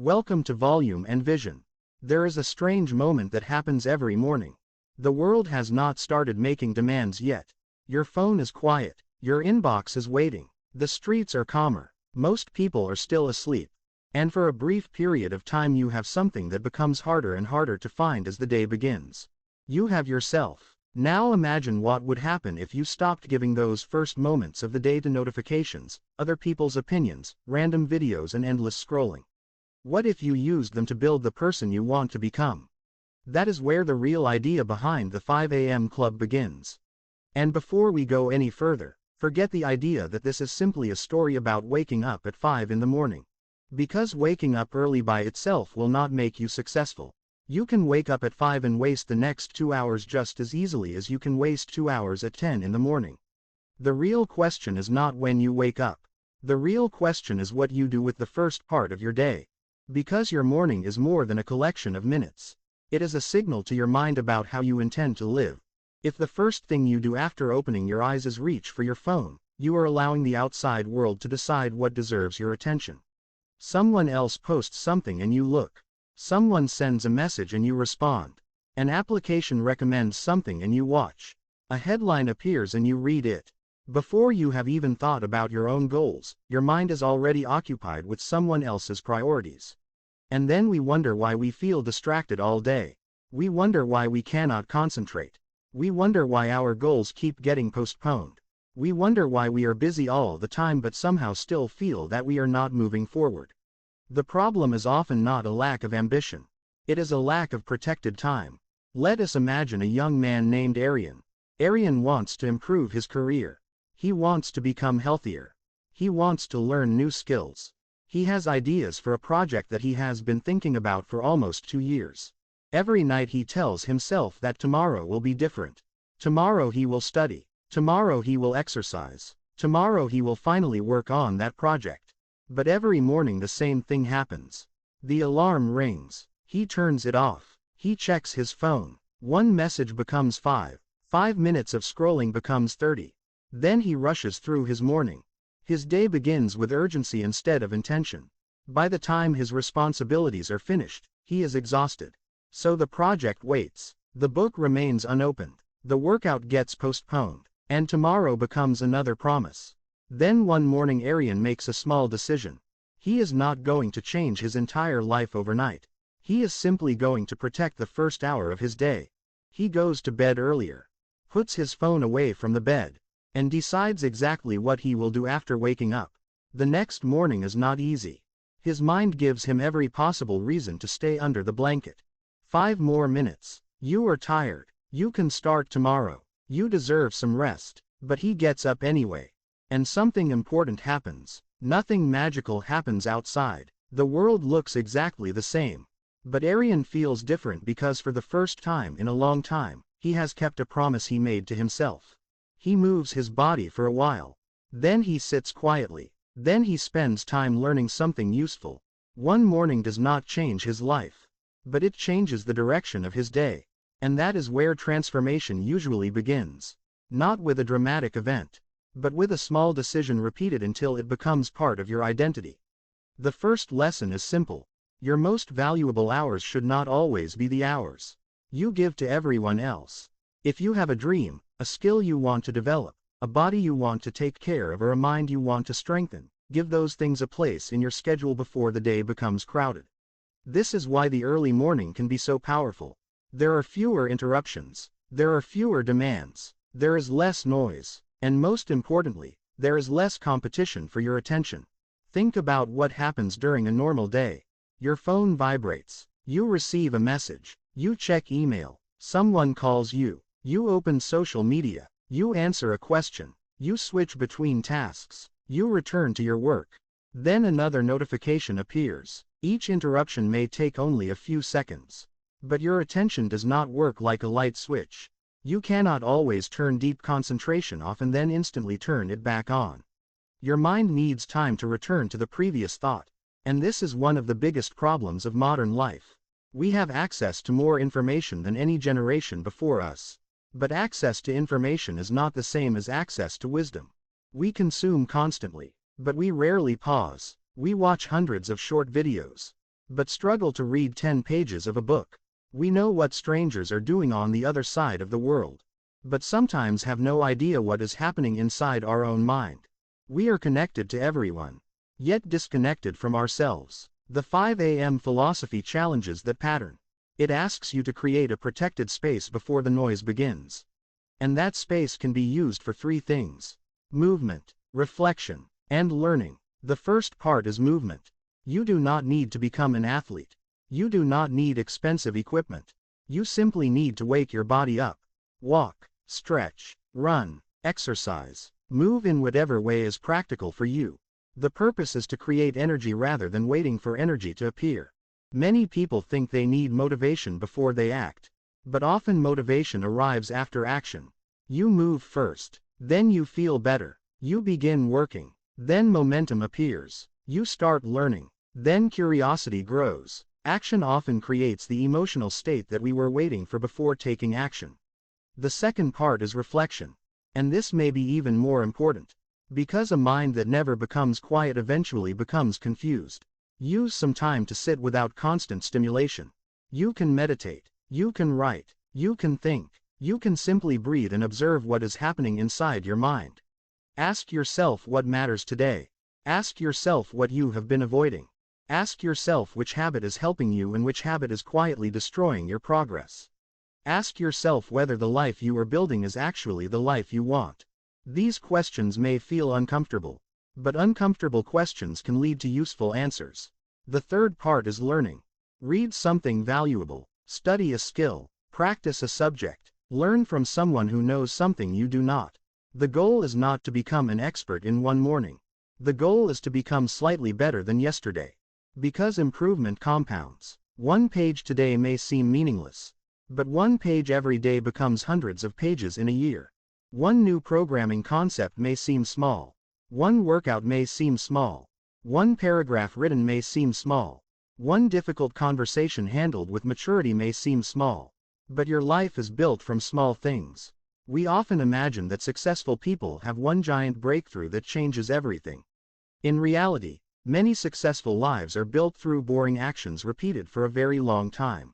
Welcome to Volume and Vision. There is a strange moment that happens every morning. The world has not started making demands yet. Your phone is quiet. Your inbox is waiting. The streets are calmer. Most people are still asleep. And for a brief period of time you have something that becomes harder and harder to find as the day begins. You have yourself. Now imagine what would happen if you stopped giving those first moments of the day to notifications, other people's opinions, random videos and endless scrolling. What if you used them to build the person you want to become? That is where the real idea behind the 5 a.m. Club begins. And before we go any further, forget the idea that this is simply a story about waking up at 5 in the morning. Because waking up early by itself will not make you successful. You can wake up at 5 and waste the next 2 hours just as easily as you can waste 2 hours at 10 in the morning. The real question is not when you wake up. The real question is what you do with the first part of your day. Because your morning is more than a collection of minutes. It is a signal to your mind about how you intend to live. If the first thing you do after opening your eyes is reach for your phone, you are allowing the outside world to decide what deserves your attention. Someone else posts something and you look. Someone sends a message and you respond. An application recommends something and you watch. A headline appears and you read it. Before you have even thought about your own goals, your mind is already occupied with someone else's priorities. And then we wonder why we feel distracted all day. We wonder why we cannot concentrate. We wonder why our goals keep getting postponed. We wonder why we are busy all the time but somehow still feel that we are not moving forward. The problem is often not a lack of ambition. It is a lack of protected time. Let us imagine a young man named Aryan. Aryan wants to improve his career. He wants to become healthier. He wants to learn new skills. He has ideas for a project that he has been thinking about for almost 2 years. Every night he tells himself that tomorrow will be different. Tomorrow he will study. Tomorrow he will exercise. Tomorrow he will finally work on that project. But every morning the same thing happens. The alarm rings. He turns it off. He checks his phone. One message becomes 5. 5 minutes of scrolling becomes 30. Then he rushes through his morning. His day begins with urgency instead of intention. By the time his responsibilities are finished, he is exhausted. So the project waits. The book remains unopened. The workout gets postponed. And tomorrow becomes another promise. Then one morning Aryan makes a small decision. He is not going to change his entire life overnight. He is simply going to protect the first hour of his day. He goes to bed earlier, puts his phone away from the bed, and decides exactly what he will do after waking up. The next morning is not easy. His mind gives him every possible reason to stay under the blanket. 5 more minutes. You are tired. You can start tomorrow. You deserve some rest. But he gets up anyway. And something important happens. Nothing magical happens outside. The world looks exactly the same. But Aryan feels different because for the first time in a long time, he has kept a promise he made to himself. He moves his body for a while. Then he sits quietly. Then he spends time learning something useful. One morning does not change his life. But it changes the direction of his day. And that is where transformation usually begins. Not with a dramatic event, but with a small decision repeated until it becomes part of your identity. The first lesson is simple. Your most valuable hours should not always be the hours you give to everyone else. If you have a dream, a skill you want to develop, a body you want to take care of or a mind you want to strengthen, give those things a place in your schedule before the day becomes crowded. This is why the early morning can be so powerful. There are fewer interruptions. There are fewer demands. There is less noise. And most importantly, there is less competition for your attention. Think about what happens during a normal day. Your phone vibrates. You receive a message. You check email. Someone calls you. You open social media. You answer a question. You switch between tasks. You return to your work. Then another notification appears. Each interruption may take only a few seconds. But your attention does not work like a light switch. You cannot always turn deep concentration off and then instantly turn it back on. Your mind needs time to return to the previous thought. And this is one of the biggest problems of modern life. We have access to more information than any generation before us. But access to information is not the same as access to wisdom. We consume constantly, but we rarely pause. We watch hundreds of short videos. but struggle to read 10 pages of a book. We know what strangers are doing on the other side of the world, but sometimes have no idea what is happening inside our own mind. We are connected to everyone, yet disconnected from ourselves. The 5 a.m. philosophy challenges that pattern. It asks you to create a protected space before the noise begins. And that space can be used for 3 things: movement, reflection, and learning. The first part is movement. You do not need to become an athlete. You do not need expensive equipment. You simply need to wake your body up. Walk, stretch, run, exercise, move in whatever way is practical for you. The purpose is to create energy rather than waiting for energy to appear. Many people think they need motivation before they act, but often motivation arrives after action. You move first, then you feel better. You begin working, then momentum appears. You start learning, then curiosity grows. Action often creates the emotional state that we were waiting for before taking action. The second part is reflection. And this may be even more important, because a mind that never becomes quiet eventually becomes confused. Use some time to sit without constant stimulation. You can meditate, you can write, you can think, you can simply breathe and observe what is happening inside your mind. Ask yourself what matters today. Ask yourself what you have been avoiding. Ask yourself which habit is helping you and which habit is quietly destroying your progress. Ask yourself whether the life you are building is actually the life you want. These questions may feel uncomfortable, but uncomfortable questions can lead to useful answers. The third part is learning. Read something valuable, study a skill, practice a subject, learn from someone who knows something you do not. The goal is not to become an expert in one morning. The goal is to become slightly better than yesterday. Because improvement compounds. One page today may seem meaningless, but one page every day becomes hundreds of pages in a year. One new programming concept may seem small. One workout may seem small. One paragraph written may seem small. One difficult conversation handled with maturity may seem small. But your life is built from small things. We often imagine that successful people have one giant breakthrough that changes everything. In reality, many successful lives are built through boring actions repeated for a very long time.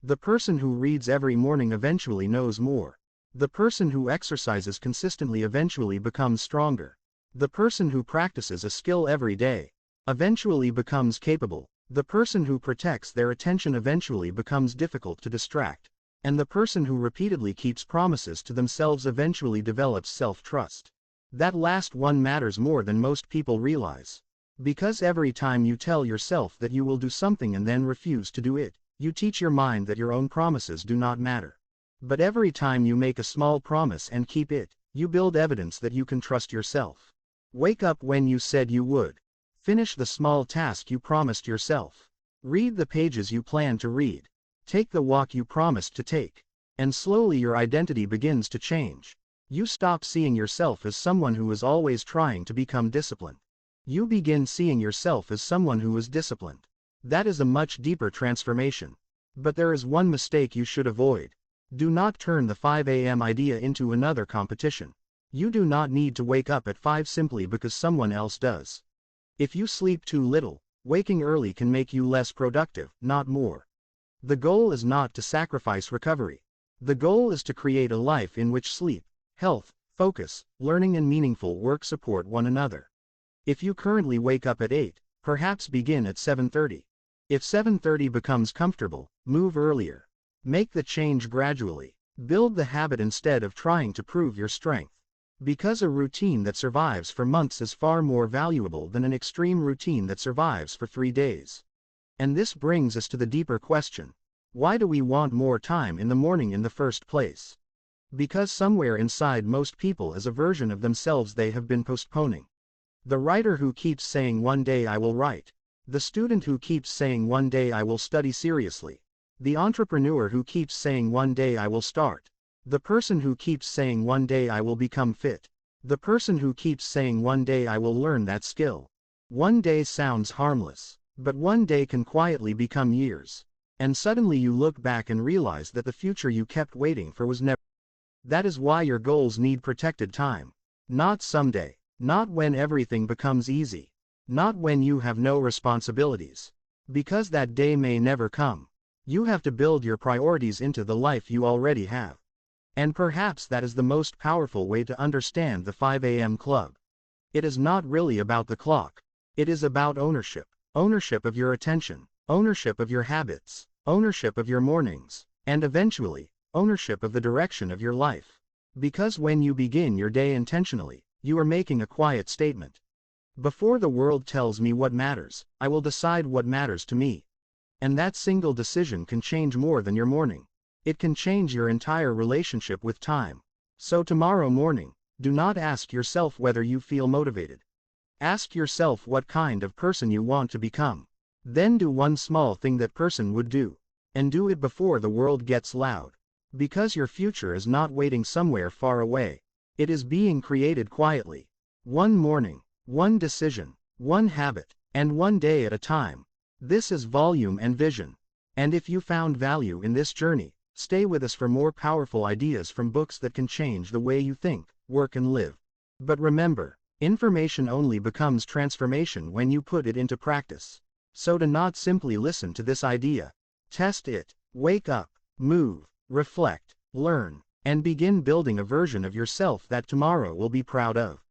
The person who reads every morning eventually knows more. The person who exercises consistently eventually becomes stronger. The person who practices a skill every day eventually becomes capable. The person who protects their attention eventually becomes difficult to distract. And the person who repeatedly keeps promises to themselves eventually develops self-trust. That last one matters more than most people realize. Because every time you tell yourself that you will do something and then refuse to do it, you teach your mind that your own promises do not matter. But every time you make a small promise and keep it, you build evidence that you can trust yourself. Wake up when you said you would. Finish the small task you promised yourself. Read the pages you plan to read. Take the walk you promised to take. And slowly your identity begins to change. You stop seeing yourself as someone who is always trying to become disciplined. You begin seeing yourself as someone who is disciplined. That is a much deeper transformation. But there is one mistake you should avoid. Do not turn the 5 a.m. idea into another competition. You do not need to wake up at 5 simply because someone else does. If you sleep too little, waking early can make you less productive, not more. The goal is not to sacrifice recovery. The goal is to create a life in which sleep, health, focus, learning and meaningful work support one another. If you currently wake up at 8, perhaps begin at 7:30. If 7:30 becomes comfortable, move earlier. Make the change gradually. Build the habit instead of trying to prove your strength. Because a routine that survives for months is far more valuable than an extreme routine that survives for 3 days. And this brings us to the deeper question. Why do we want more time in the morning in the first place? Because somewhere inside most people is a version of themselves they have been postponing. The writer who keeps saying one day I will write. The student who keeps saying one day I will study seriously. The entrepreneur who keeps saying one day I will start. The person who keeps saying one day I will become fit. The person who keeps saying one day I will learn that skill. One day sounds harmless, but one day can quietly become years. And suddenly you look back and realize that the future you kept waiting for was never. That is why your goals need protected time. Not someday. Not when everything becomes easy. Not when you have no responsibilities. Because that day may never come. You have to build your priorities into the life you already have. And perhaps that is the most powerful way to understand the 5 a.m. club. It is not really about the clock. It is about ownership. Ownership of your attention, ownership of your habits, ownership of your mornings, and eventually, ownership of the direction of your life. Because when you begin your day intentionally, you are making a quiet statement. Before the world tells me what matters, I will decide what matters to me. And that single decision can change more than your morning. It can change your entire relationship with time. So tomorrow morning, do not ask yourself whether you feel motivated. Ask yourself what kind of person you want to become. Then do one small thing that person would do. And do it before the world gets loud. Because your future is not waiting somewhere far away. It is being created quietly. One morning, one decision, one habit, and one day at a time. This is volume and vision. And if you found value in this journey, stay with us for more powerful ideas from books that can change the way you think, work and live. But remember, information only becomes transformation when you put it into practice. So do not simply listen to this idea. Test it, wake up, move, reflect, learn, and begin building a version of yourself that tomorrow will be proud of.